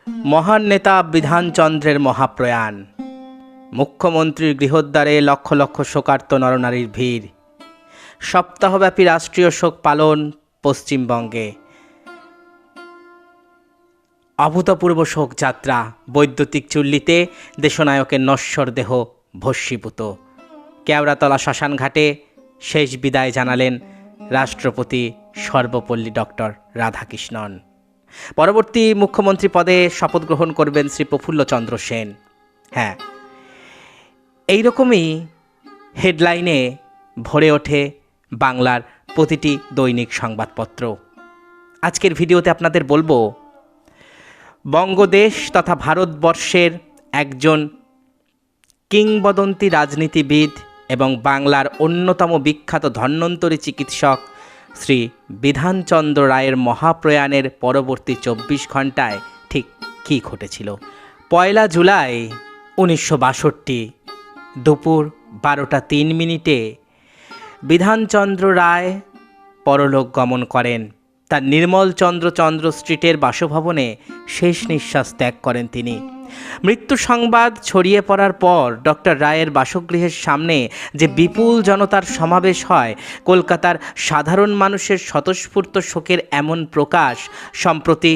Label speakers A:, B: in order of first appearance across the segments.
A: মহান নেতা বিধানচন্দ্রের মহাপ্রয়াণ। মুখ্যমন্ত্রীর গৃহদ্বারে লক্ষ লক্ষ শোকার্ত নরনারীর ভিড়। সপ্তাহব্যাপী রাষ্ট্রীয় শোক পালন পশ্চিমবঙ্গে। অভূতপূর্ব শোকযাত্রা। বৈদ্যুতিক চুল্লিতে দেশনায়কের নশ্বর দেহ ভস্মীভূত। কেওড়াতলা শ্মশানঘাটে শেষ বিদায় জানালেন রাষ্ট্রপতি সর্বপল্লী ডক্টর রাধাকৃষ্ণন। পরবর্তী মুখ্যমন্ত্রী পদে শপথ গ্রহণ করবেন শ্রী প্রফুল্লচন্দ্র সেন। হ্যাঁ, এইরকমই হেডলাইনে ভরে ওঠে বাংলার প্রতিটি দৈনিক সংবাদপত্র। আজকের ভিডিওতে আপনাদের বলবো, বঙ্গদেশ তথা ভারতবর্ষের একজন কিংবদন্তি রাজনীতিবিদ এবং বাংলার অন্যতম বিখ্যাত ধন্বন্তরী চিকিৎসক শ্রী বিধানচন্দ্র রায়ের মহাপ্রয়াণের পরবর্তী 24 ঘণ্টায় ঠিক কী ঘটেছিল। 1 জুলাই 1962 দুপুর 12টা 3 মিনিটে বিধানচন্দ্র রায় পরলোক গমন করেন। তার নির্মলচন্দ্র স্ট্রিটের বাসভবনে শেষ নিঃশ্বাস ত্যাগ করেন তিনি। মৃত্যু সংবাদ ছড়িয়ে পড়ার পর ডক্টর রায়ের বাসগৃহের সামনে যে বিপুল জনতার সমাবেশ হয়, কলকাতার সাধারণ মানুষের স্বতঃস্ফূর্ত শোকের এমন প্রকাশ সম্প্রতি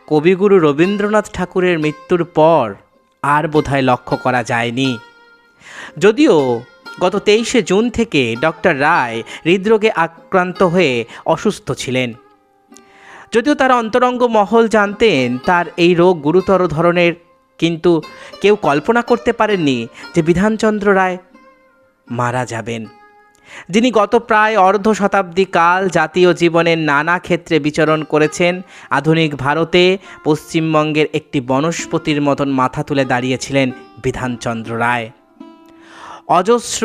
A: কবিগুরু রবীন্দ্রনাথ ঠাকুরের মৃত্যুর পর আর বোধহয় লক্ষ্য করা যায়নি। যদিও গত 23শে জুন থেকে ডক্টর রায় হৃদরোগে আক্রান্ত হয়ে অসুস্থ ছিলেন। যদিও তার অন্তরঙ্গ মহল জানতেন তার এই রোগ গুরুতর ধরনের, কিন্তু কেউ কল্পনা করতে পারেননি যে বিধানচন্দ্র রায় মারা যাবেন, যিনি গত প্রায় অর্ধ শতাব্দী কাল জাতীয় জীবনের নানা ক্ষেত্রে বিচরণ করেছেন। আধুনিক ভারতে পশ্চিমবঙ্গের একটি বনস্পতির মতন মাথা তুলে দাঁড়িয়েছিলেন বিধানচন্দ্র রায়। অজস্র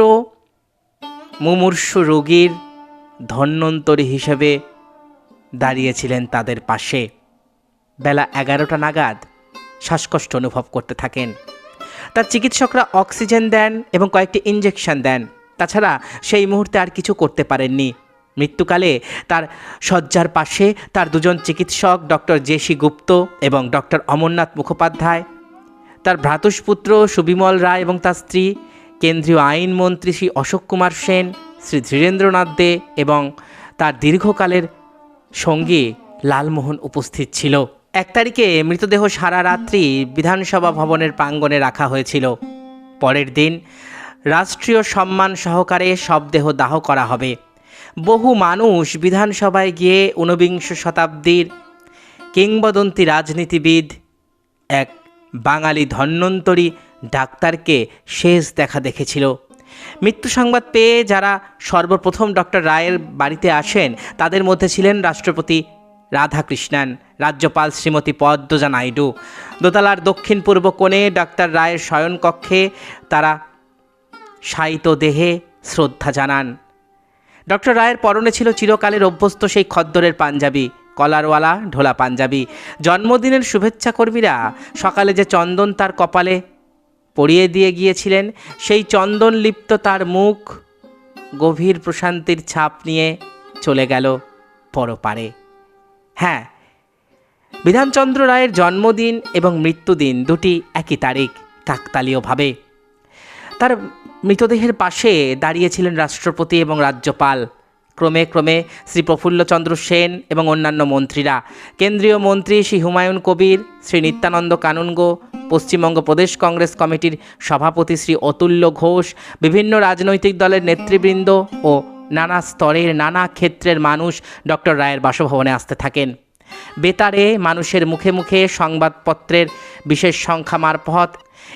A: মুমূর্ষু রোগীর ধন্বন্তরী হিসেবে দাঁড়িয়েছিলেন তাদের পাশে। বেলা 11টা নাগাদ শ্বাসকষ্ট অনুভব করতে থাকেন। তার চিকিৎসকরা অক্সিজেন দেন এবং কয়েকটি ইঞ্জেকশন দেন। তাছাড়া সেই মুহূর্তে আর কিছু করতে পারেননি। মৃত্যুকালে তার শয্যার পাশে তার দুজন চিকিৎসক ডক্টর জে.সি. গুপ্ত এবং ডক্টর অমরনাথ মুখোপাধ্যায়, তার ভ্রাতুষ্পুত্র সুবিমল রায় এবং তার স্ত্রী, কেন্দ্রীয় আইনমন্ত্রী শ্রী অশোক কুমার সেন, শ্রী ধীরেন্দ্রনাথ দে এবং তার দীর্ঘকালের সঙ্গী লালমোহন উপস্থিত ছিল। 1 তারিখে মৃতদেহ সারা রাত্রি বিধানসভা ভবনের প্রাঙ্গণে রাখা হয়েছিল। পরের দিন রাষ্ট্রীয় সম্মান সহকারে শবদেহ দাহ করা হবে। বহু মানুষ বিধানসভায় গিয়ে 19বিংশ শতাব্দীর কিংবদন্তি রাজনীতিবিদ, এক বাঙালি ধন্বন্তরী ডাক্তারকে শেষ দেখা দেখেছিল। মৃত্যু সংবাদ পেয়ে যারা সর্বপ্রথম ডক্টর রায়ের বাড়িতে আসেন তাদের মধ্যে ছিলেন রাষ্ট্রপতি রাধাকৃষ্ণন, রাজ্যপাল শ্রীমতী পদ্মজা নাইডু। দোতলার দক্ষিণ পূর্ব কোণে ডক্টর রায়ের শয়নকক্ষে তারা শায়িত দেহে শ্রদ্ধা জানান। ডক্টর রায়ের পরনে ছিল চিরকালের অভ্যস্ত সেই খদ্দরের পাঞ্জাবি, কলারওয়ালা ঢোলা পাঞ্জাবি। জন্মদিনের শুভেচ্ছা কর্মীরা সকালে যে চন্দন তার কপালে পরিয়ে দিয়ে গিয়েছিলেন, সেই চন্দন লিপ্ত তার মুখ গভীর প্রশান্তির ছাপ নিয়ে চলে গেল পরপারে। হ্যাঁ, বিধানচন্দ্র রায়ের জন্মদিন এবং মৃত্যুদিন দুটি একই তারিখ, কাকতালীয়ভাবে। তার মৃতদেহের পাশে দাঁড়িয়েছিলেন রাষ্ট্রপতি এবং রাজ্যপাল। ক্রমে ক্রমে শ্রী প্রফুল্লচন্দ্র সেন এবং অন্যান্য মন্ত্রীরা, কেন্দ্রীয় মন্ত্রী শ্রী হুমায়ুন কবির, শ্রী নিত্যানন্দ কানুনগো, পশ্চিমবঙ্গ প্রদেশ কংগ্রেস কমিটির সভাপতি শ্রী অতুল্য ঘোষ, বিভিন্ন রাজনৈতিক দলের নেতৃবৃন্দ ও নানা স্তরের নানা ক্ষেত্রের মানুষ ডক্টর রায়ের বাসভবনে আসতে থাকেন। বেতারে মানুষের মুখে মুখে সংবাদপত্রের বিশেষ সংখ্যা মারফত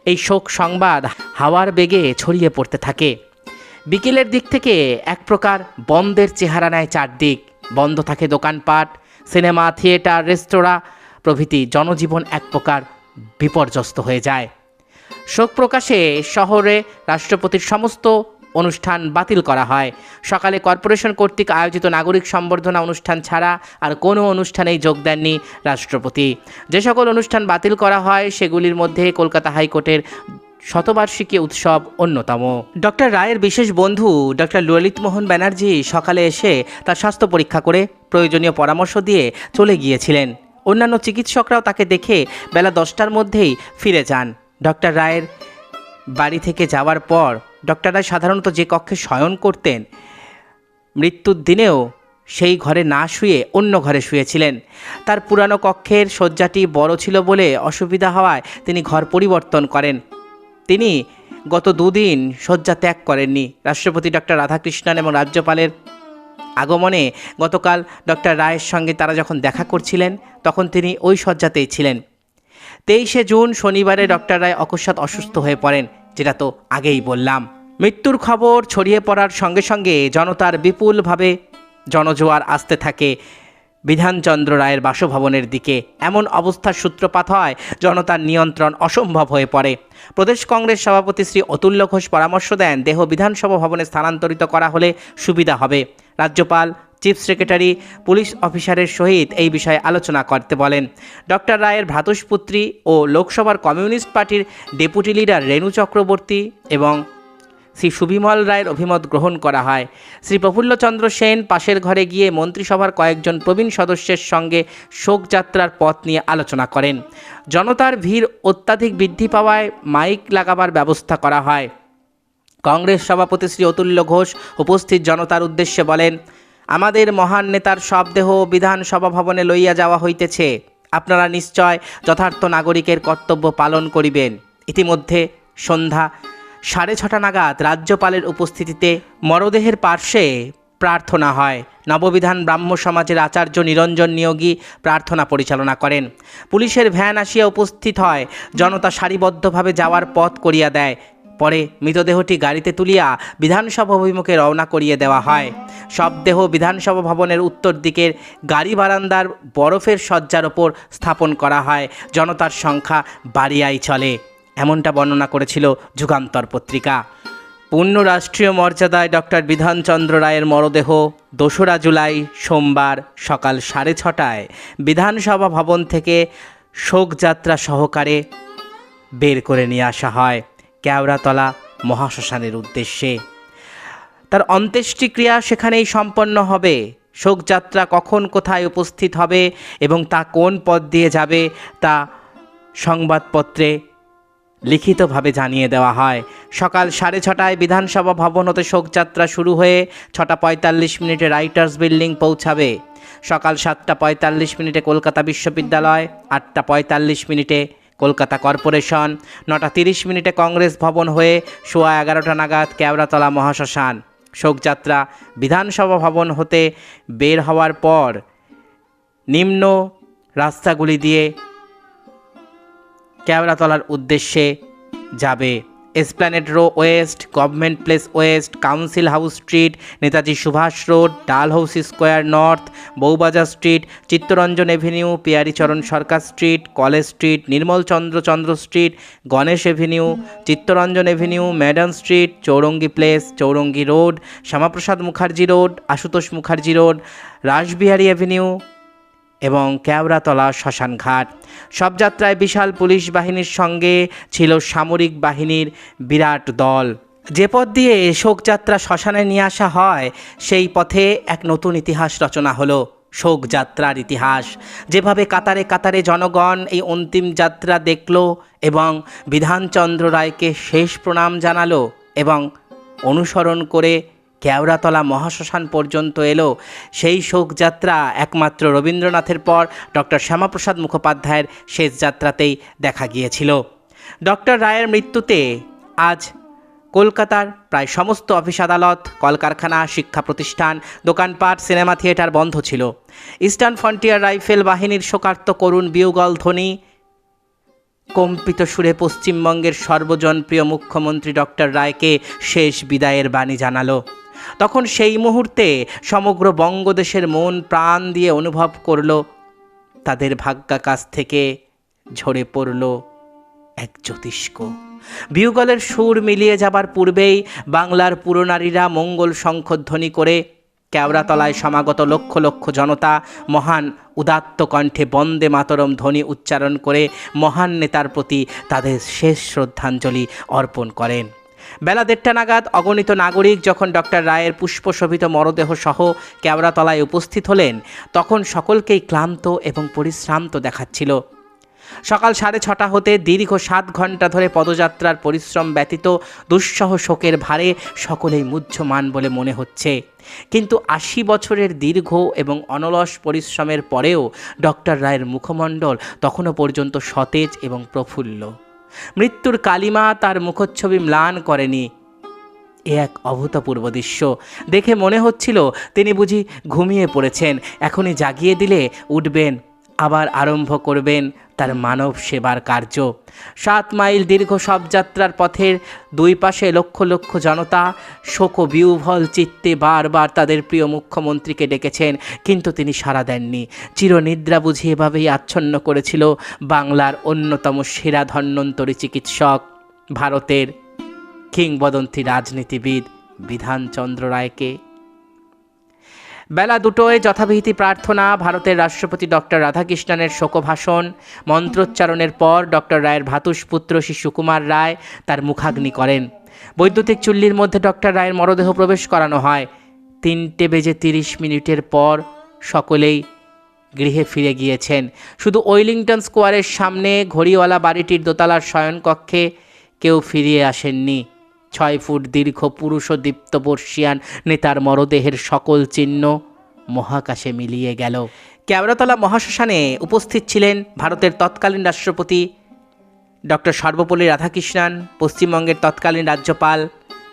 A: এই শোক সংবাদ হাওয়ার বেগে ছড়িয়ে পড়তে থাকে। বিকেলের দিক থেকে এক প্রকার বন্ধের চেহারা নেয় চারদিক। বন্ধ থাকে দোকানপাট, সিনেমা, থিয়েটার, রেস্তোরাঁ প্রভৃতি। জনজীবন এক প্রকার বিপর্যস্ত হয়ে যায়। শোক প্রকাশে শহরে রাষ্ট্রপতির সমস্ত অনুষ্ঠান বাতিল করা হয়। সকালে কর্পোরেশন কর্তৃক আয়োজিত নাগরিক সম্বর্ধনা অনুষ্ঠান ছাড়া আর কোনো অনুষ্ঠানেই যোগ দেননি রাষ্ট্রপতি। যে সকল অনুষ্ঠান বাতিল করা হয় সেগুলির মধ্যে কলকাতা হাইকোর্টের শতবার্ষিকী উৎসব অন্যতম। ডক্টর রায়ের বিশেষ বন্ধু ডক্টর ললিতমোহন ব্যানার্জি সকালে এসে তার স্বাস্থ্য পরীক্ষা করে প্রয়োজনীয় পরামর্শ দিয়ে চলে গিয়েছিলেন। অন্যান্য চিকিৎসকরাও তাকে দেখে বেলা 10টার মধ্যেই ফিরে যান। ডক্টর রায়ের বাড়ি থেকে যাওয়ার পর ডক্টর রায় সাধারণত যে কক্ষে শয়ন করতেন, মৃত্যুর দিনেও সেই ঘরে না শুয়ে অন্য ঘরে শুয়েছিলেন। তার পুরানো কক্ষের শয্যাটি বড় ছিল বলে অসুবিধা হওয়ায় তিনি ঘর পরিবর্তন করেন। তিনি গত 2 দিন শয্যা ত্যাগ করেননি। রাষ্ট্রপতি ডক্টর রাধাকৃষ্ণন এবং রাজ্যপালের আগমনে গতকাল ডক্টর রায়ের সঙ্গে তারা যখন দেখা করছিলেন তখন তিনি ওই শয্যাতেই ছিলেন। 23শে জুন শনিবারে ডক্টর রায় অকস্মাৎ অসুস্থ হয়ে পড়েন, যেটা তো আগেই বললাম। মৃত্যুর খবর ছড়িয়ে পড়ার সঙ্গে সঙ্গে জনতার বিপুলভাবে জনজোয়ার আসতে থাকে বিধানচন্দ্র রায়ের বাসভবনের দিকে। এমন অবস্থার সূত্রপাত হয় জনতার নিয়ন্ত্রণ অসম্ভব হয়ে পড়ে। প্রদেশ কংগ্রেস সভাপতি শ্রী অতুল্য ঘোষ পরামর্শ দেন, দেহ বিধানসভা ভবনে স্থানান্তরিত করা হলে সুবিধা হবে। রাজ্যপাল চিফ সেক্রেটারি পুলিশ অফিসারের সহিত এই বিষয়ে আলোচনা করতে বলেন। ডক্টর রায়ের ভ্রাতুষ্পুত্রী ও লোকসভার কমিউনিস্ট পার্টির ডেপুটি লিডার রেণু চক্রবর্তী এবং শ্রী সুবিমল রায়ের অভিমত গ্রহণ করা হয়। শ্রী প্রফুল্লচন্দ্র সেন পাশের ঘরে গিয়ে মন্ত্রিসভার কয়েকজন প্রবীণ সদস্যের সঙ্গে শোকযাত্রার পথ নিয়ে আলোচনা করেন। জনতার ভিড় অত্যাধিক বৃদ্ধি পাওয়ায় মাইক লাগাবার ব্যবস্থা করা হয়। কংগ্রেস সভাপতি শ্রী অতুল্য ঘোষ উপস্থিত জনতার উদ্দেশ্যে বলেন, আমাদের মহান নেতার শবদেহ বিধানসভা ভবনে লইয়া যাওয়া হইতেছে। আপনারা নিশ্চয় যথার্থ নাগরিকের কর্তব্য পালন করিবেন। ইতিমধ্যে সন্ধ্যা 6:30 নাগাদ রাজ্যপালের উপস্থিতিতে মরদেহের পার্শ্বে প্রার্থনা হয়। নববিধান ব্রাহ্ম সমাজের আচার্য নিরঞ্জন নিয়োগী প্রার্থনা পরিচালনা করেন। পুলিশের ভ্যান আসিয়া উপস্থিত হয়। জনতা সারিবদ্ধভাবে যাওয়ার পথ করিয়া দেয়। পরে মৃতদেহটি গাড়িতে তুলিয়া বিধানসভা অভিমুখে রওনা করিয়ে দেওয়া হয়। শবদেহ বিধানসভা ভবনের উত্তর দিকের গাড়ি বারান্দার বরফের শয্যার ওপর স্থাপন করা হয়। জনতার সংখ্যা বাড়িয়াই চলে, এমনটা বর্ণনা করেছিল যুগান্তর পত্রিকা। পূর্ণ রাষ্ট্রীয় মর্যাদায় ডক্টর বিধানচন্দ্র রায়ের মরদেহ 2রা জুলাই সোমবার সকাল 6:30টায় বিধানসভা ভবন থেকে শোকযাত্রা সহকারে বের করে নিয়ে আসা হয় কেওড়াতলা মহাশ্মশানের উদ্দেশ্যে। তার অন্ত্যেষ্টিক্রিয়া সেখানেই সম্পন্ন হবে। শোকযাত্রা কখন কোথায় উপস্থিত হবে এবং তা কোন পথ দিয়ে যাবে তা সংবাদপত্রে লিখিতভাবে জানিয়ে দেওয়া হয়। সকাল 6:30টায় বিধানসভা ভবন হতে শোকযাত্রা শুরু হয়ে 6:45 রাইটার্স বিল্ডিং পৌঁছাবে। সকাল 7:45 কলকাতা বিশ্ববিদ্যালয়, 8:45 কলকাতা কর্পোরেশন, 9:30 কংগ্রেস ভবন হয়ে 11:15 নাগাদ কেওড়াতলা মহাশ্মশান। শোকযাত্রা বিধানসভা ভবন হতে বের হওয়ার পর নিম্ন রাস্তাগুলি দিয়ে কেওড়াতলার উদ্দেশ্যে যাবে। Esplanade Row West, Government Place West, Council House Street, Netaji Subhash Road, Dalhousie Square North, Bowbazar Street, Chittaranjan Avenue, Pyaricharan Sarkar Street, College Street, Nirmalchandra Street, Ganesh Avenue, Chittaranjan Avenue, Madan Street, Chowringhee Place, Chowringhee Road, Shyamaprasad Mukherjee Road, Ashutosh Mukherjee Road, Rashbehari Avenue এবং কেওড়াতলা শ্মশানঘাট। শবযাত্রায় বিশাল পুলিশ বাহিনীর সঙ্গে ছিল সামরিক বাহিনীর বিরাট দল। যে পথ দিয়ে শোকযাত্রা শ্মশানে নিয়ে আসা হয় সেই পথে এক নতুন ইতিহাস রচনা হলো, শোকযাত্রার ইতিহাস। যেভাবে কাতারে কাতারে জনগণ এই অন্তিম যাত্রা দেখল এবং বিধানচন্দ্র রায়কে শেষ প্রণাম জানালো এবং অনুসরণ করে কেওড়াতলা মহাশ্মশান পর্যন্ত এলো, সেই শোকযাত্রা একমাত্র রবীন্দ্রনাথের পর ডক্টর শ্যামাপ্রসাদ মুখোপাধ্যায়ের শেষ যাত্রাতেই দেখা গিয়েছিল। ডক্টর রায়ের মৃত্যুতে আজ কলকাতার প্রায় সমস্ত অফিস আদালত, কলকারখানা, শিক্ষা প্রতিষ্ঠান, দোকানপাট, সিনেমা থিয়েটার বন্ধ ছিল। ইস্টার্ন ফ্রন্টিয়ার রাইফেল বাহিনীর শোকার্ত করুণ বিউগল ধ্বনি কম্পিত সুরে পশ্চিমবঙ্গের সর্বজনপ্রিয় মুখ্যমন্ত্রী ডক্টর রায়কে শেষ বিদায়ের বাণী জানালো। তখন সেই মুহূর্তে সমগ্র বঙ্গদেশের মন প্রাণ দিয়ে অনুভব করল তাদের ভাগ্যাকাশ থেকে ঝরে পড়ল এক জ্যোতিষ্ক। বিউগলের সুর মিলিয়ে যাবার পূর্বেই বাংলার পুরনারীরা মঙ্গল শঙ্খধ্বনি করে কেওড়াতলায় সমাগত লক্ষ লক্ষ জনতা মহান উদাত্ত কণ্ঠে বন্দে মাতরম ধ্বনি উচ্চারণ করে মহান নেতার প্রতি তাদের শেষ শ্রদ্ধাঞ্জলি অর্পণ করেন। বেলা 1:30 নাগাদ অগণিত নাগরিক যখন ডক্টর রায়ের পুষ্পশোভিত মরদেহ সহ কেওড়াতলায় উপস্থিত হলেন, তখন সকলকেই ক্লান্ত এবং পরিশ্রান্ত দেখাচ্ছিল। সকাল 6:30 হতে দীর্ঘ 7 ঘন্টা ধরে পদযাত্রার পরিশ্রম ব্যতীত দুঃসহ শোকের ভারে সকলেই মুহ্যমান বলে মনে হচ্ছে। কিন্তু 80 বছরের দীর্ঘ এবং অনলস পরিশ্রমের পরেও ডক্টর রায়ের মুখমণ্ডল তখনও পর্যন্ত সতেজ এবং প্রফুল্ল। মৃত্যুর কালিমা তার মুখচ্ছবি ম্লান করেনি। এ এক অভূতপূর্ব দৃশ্য দেখে মনে হচ্ছিল তিনি বুঝি ঘুমিয়ে পড়েছেন, এখনই জাগিয়ে দিলে উঠবেন, আবার আরম্ভ করবেন তার মানব সেবার কার্য। 7 মাইল দীর্ঘ শবযাত্রার পথের দুই পাশে লক্ষ লক্ষ জনতা শোকবিহ্বল চিত্তে বারবার তাদের প্রিয় মুখ্যমন্ত্রীকে ডেকেছেন, কিন্তু তিনি সাড়া দেননি। চিরনিদ্রা বুঝি এভাবেই আচ্ছন্ন করেছিল বাংলার অন্যতম সেরা ধন্বন্তরী চিকিৎসক, ভারতের কিংবদন্তি রাজনীতিবিদ বিধানচন্দ্র রায়কে। বেলা 2টায় যথাবিহিত প্রার্থনা, ভারতের রাষ্ট্রপতি ডক্টর রাধাকৃষ্ণনের শোকভাষণ, মন্ত্রোচ্চারণের পর ডক্টর রায়ের ভ্রাতুষ্পুত্র শ্রী সুকুমার রায় তার মুখাগ্নি করেন। বৈদ্যুতিক চুল্লির মধ্যে ডক্টর রায়ের মরদেহ প্রবেশ করানো হয়। 3:30 পর সকলেই গৃহে ফিরে গিয়েছেন। শুধু ওয়েলিংটন স্কোয়ারের সামনে ঘড়িওয়ালা বাড়িটির দোতলার শয়নকক্ষে কেউ ফিরিয়ে আসেননি। 6 ফুট দীর্ঘ পুরুষ ও দীপ্ত বর্ষিয়ান নেতার মরদেহের সকল চিহ্ন মহাকাশে মিলিয়ে গেল। কেওড়াতলা মহাশ্মশানে উপস্থিত ছিলেন ভারতের তৎকালীন রাষ্ট্রপতি ডক্টর সর্বপল্লী রাধাকৃষ্ণন, পশ্চিমবঙ্গের তৎকালীন রাজ্যপাল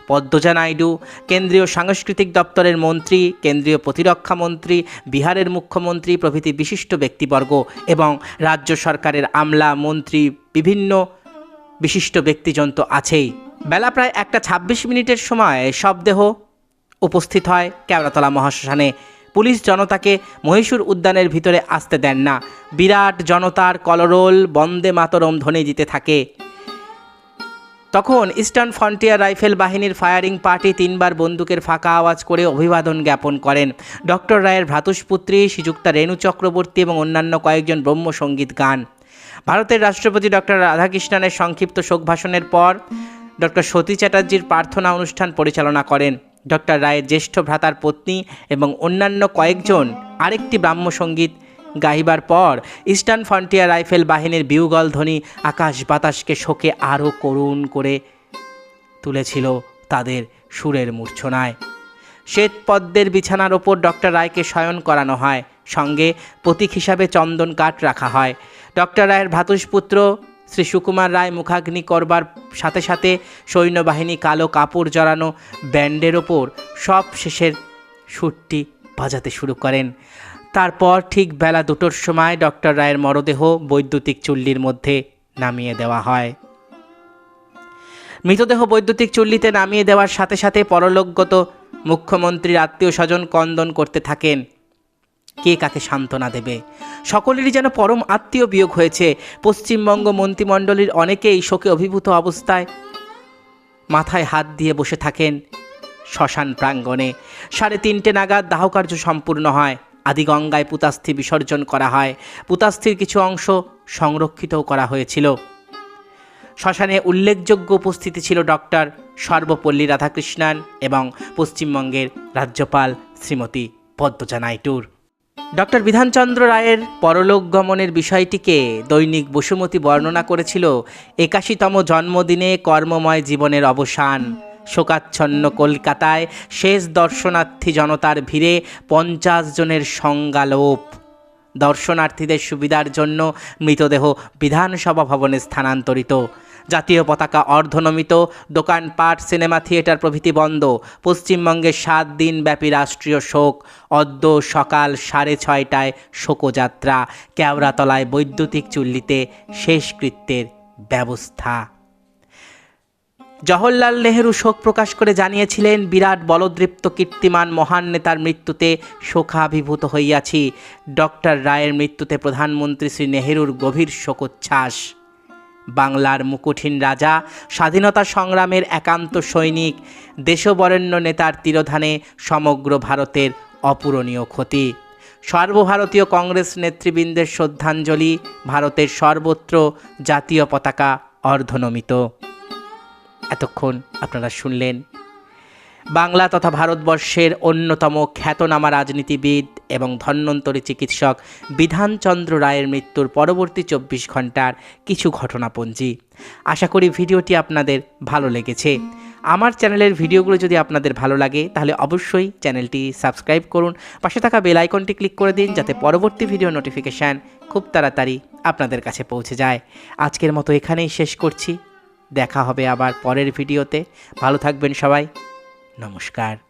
A: পদ্মজা নাইডু, কেন্দ্রীয় সাংস্কৃতিক দপ্তরের মন্ত্রী, কেন্দ্রীয় প্রতিরক্ষা মন্ত্রী, বিহারের মুখ্যমন্ত্রী প্রভৃতি বিশিষ্ট ব্যক্তিবর্গ এবং রাজ্য সরকারের আমলা, মন্ত্রী, বিভিন্ন বিশিষ্ট ব্যক্তিজন তো আছেই। বেলা প্রায় 1:26 সময় শবদেহ উপস্থিত হয় কেওড়াতলা মহাশ্মশানে। পুলিশ জনতাকে মহীশূর উদ্যানের ভিতরে আসতে দেন না। বিরাট জনতার কলরোল, বন্দে মাতরম ধ্বনি দিতে থাকে। তখন ইস্টার্ন ফ্রন্টিয়ার রাইফেল বাহিনীর ফায়ারিং পার্টি 3বার বন্দুকের ফাঁকা আওয়াজ করে অভিবাদন জ্ঞাপন করেন। ডক্টর রায়ের ভ্রাতুষ্পুত্রী শ্রীযুক্তা রেণু চক্রবর্তী এবং অন্যান্য কয়েকজন ব্রহ্মসঙ্গীত গান। ভারতের রাষ্ট্রপতি ডক্টর রাধাকৃষ্ণনের সংক্ষিপ্ত শোকভাষণের পর ডক্টর সতী চ্যাটার্জির প্রার্থনা অনুষ্ঠান পরিচালনা করেন। ডক্টর রায়ের জ্যেষ্ঠ ভ্রাতার পত্নী এবং অন্যান্য কয়েকজন আরেকটি ব্রাহ্মসঙ্গীত গাইবার পর ইস্টার্ন ফ্রন্টিয়ার রাইফেল বাহিনীর বিউগল ধ্বনি আকাশ বাতাসকে শোকে আরও করুণ করে তুলেছিল তাদের সুরের মূর্ছনায়। শ্বেত পদ্মের বিছানার ওপর ডক্টর রায়কে শয়ন করানো হয়, সঙ্গে প্রতীক হিসাবে চন্দন কাঠ রাখা হয়। ডক্টর রায়ের ভ্রাতুষ্পুত্র শ্রী সুকুমার রায় মুখাগ্নি করবার সাথে সাথে সৈন্যবাহিনী কালো কাপড় জড়ানো ব্যান্ডের ওপর সব শেষের সুরটি বাজাতে শুরু করেন। তারপর ঠিক বেলা 2টোর সময় ডক্টর রায়ের মরদেহ বৈদ্যুতিক চুল্লির মধ্যে নামিয়ে দেওয়া হয়। মৃতদেহ বৈদ্যুতিক চুল্লিতে নামিয়ে দেওয়ার সাথে সাথে পরলোকগত মুখ্যমন্ত্রীর আত্মীয় স্বজন ক্রন্দন করতে থাকেন। কে কাকে সান্ত্বনা দেবে? সকলেরই যেন পরম আত্মীয় বিয়োগ হয়েছে। পশ্চিমবঙ্গ মন্ত্রিমণ্ডলীর অনেকেই শোকে অভিভূত অবস্থায় মাথায় হাত দিয়ে বসে থাকেন শ্মশান প্রাঙ্গণে। 3:30 নাগাদ দাহকার্য সম্পূর্ণ হয়। আদিগঙ্গায় পুতাস্থি বিসর্জন করা হয়। পুতাস্থির কিছু অংশ সংরক্ষিতও করা হয়েছিল। শ্মশানে উল্লেখযোগ্য উপস্থিতি ছিল ডক্টর সর্বপল্লী রাধাকৃষ্ণন এবং পশ্চিমবঙ্গের রাজ্যপাল শ্রীমতী পদ্মজা নাইডুর। ডক্টর বিধানচন্দ্র রায়ের পরলোক গমনের বিষয়টিকে দৈনিক বসুমতী বর্ণনা করেছিল 81তম জন্মদিনে কর্মময় জীবনের অবসান। শোকাচ্ছন্ন কলকাতায় শেষ দর্শনার্থী জনতার ভিড়ে 50 জনের সংজ্ঞালোপ। দর্শনার্থীদের সুবিধার জন্য মৃতদেহ বিধানসভা ভবনে স্থানান্তরিত। জাতীয় পতাকা অর্ধনমিত, দোকানপাট, সিনেমা থিয়েটার প্রভৃতি বন্ধ। পশ্চিমবঙ্গে 7 দিন ব্যাপী রাষ্ট্রীয় শোক। অদ্য সকাল 6:30টায় শোকযাত্রা। কেওড়াতলায় বৈদ্যুতিক চুল্লিতে শেষকৃত্যের ব্যবস্থা। জওহরলাল নেহেরু শোক প্রকাশ করে জানিয়েছিলেন, বিরাট বলদৃপ্ত কীর্তিমান মহান নেতার মৃত্যুতে শোকাভিভূত হইয়াছি। ডক্টর রায়ের মৃত্যুতে প্রধানমন্ত্রী শ্রী নেহেরুর গভীর শোকোচ্ছ্বাস। বাংলার মুকুটহীন রাজা, স্বাধীনতা সংগ্রামের একান্ত সৈনিক, দেশবরেণ্য নেতার তিরোধানে সমগ্র ভারতের অপূরণীয় ক্ষতি। সর্বভারতীয় কংগ্রেস নেতৃবৃন্দের শ্রদ্ধাঞ্জলি। ভারতের সর্বত্র জাতীয় পতাকা অর্ধনমিত। এতক্ষণ আপনারা শুনলেন বাংলা তথা ভারতবর্ষের অন্যতম খ্যাতনামা রাজনীতিবিদ এবং ধন্বন্তরী চিকিৎসক বিধানচন্দ্র রায়ের মৃত্যুর পরবর্তী 24 ঘন্টার কিছু ঘটনাপঞ্জি। আশা করি ভিডিওটি আপনাদের ভালো লেগেছে। আমার চ্যানেলের ভিডিওগুলো যদি আপনাদের ভালো লাগে তাহলে অবশ্যই চ্যানেলটি সাবস্ক্রাইব করুন, পাশে থাকা বেল আইকনটি ক্লিক করে দিন যাতে পরবর্তী ভিডিও নোটিফিকেশান খুব তাড়াতাড়ি আপনাদের কাছে পৌঁছে যায়। আজকের মতো এখানেই শেষ করছি, দেখা হবে আবার পরের ভিডিওতে। ভালো থাকবেন সবাই, নমস্কার।